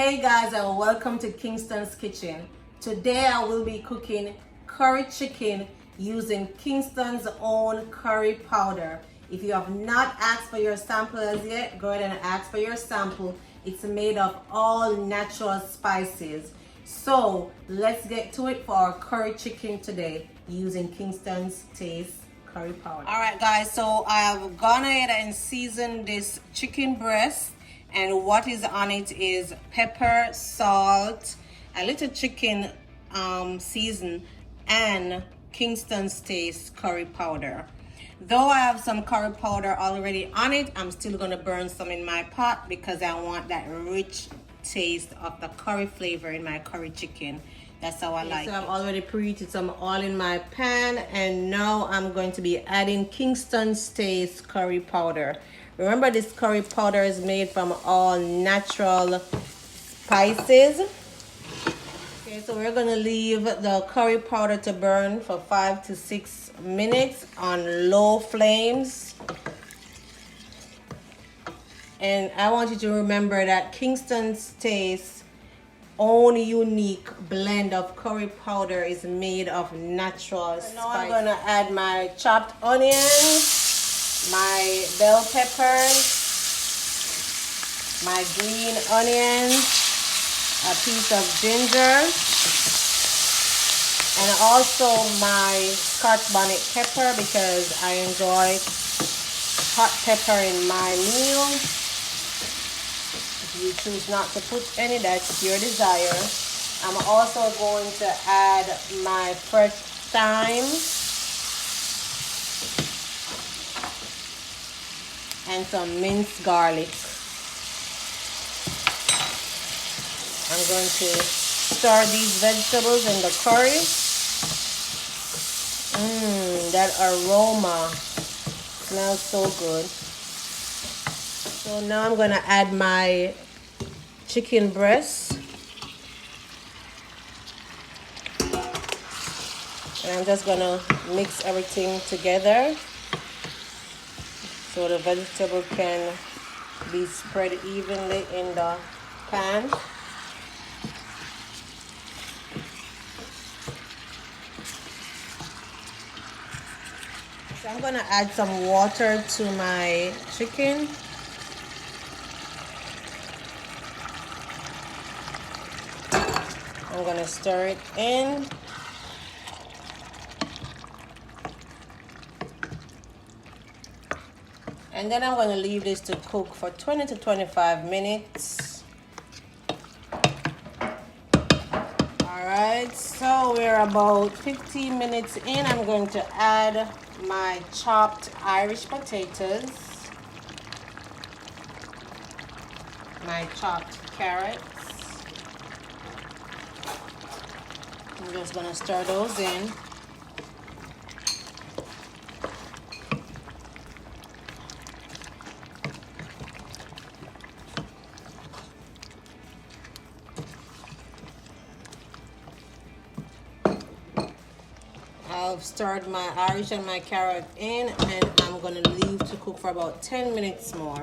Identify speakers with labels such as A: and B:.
A: Hey guys, and welcome to Kingston's Kitchen. Today I will be cooking curry chicken using Kingston's own curry powder. If you have not asked for your sample as yet, go ahead and ask for your sample. It's made of all natural spices. So let's get to it for our curry chicken today using Kingston's Taste Curry Powder. Alright guys, so I have gone ahead and seasoned this chicken breast. And what is on it is pepper, salt, a little chicken season, and Kingston's Taste curry powder. Though I have some curry powder already on it, I'm still going to burn some in my pot because I want that rich taste of the curry flavor in my curry chicken. That's how I like it. So I've already preheated some oil in my pan, and now I'm going to be adding Kingston's Taste curry powder. Remember, this curry powder is made from all natural spices. Okay, so we're gonna leave the curry powder to burn for 5 to 6 minutes on low flames. And I want you to remember that Kingston's Taste own unique blend of curry powder is made of natural spices. Now I'm gonna add my chopped onions, my bell peppers, my green onions, a piece of ginger, and also my Scotch bonnet pepper because I enjoy hot pepper in my meal. If you choose not to put any, that's your desire. I'm also going to add my fresh thyme and some minced garlic. I'm going to stir these vegetables in the curry. That aroma smells so good. So now I'm going to add my chicken breast. And I'm just going to mix everything together so the vegetable can be spread evenly in the pan. So I'm gonna add some water to my chicken. I'm gonna stir it in. And then I'm going to leave this to cook for 20 to 25 minutes. Alright, so we're about 15 minutes in. I'm going to add my chopped Irish potatoes, my chopped carrots. I'm just going to stir those in. I've stirred my Irish and my carrot in, and I'm going to leave to cook for about 10 minutes more.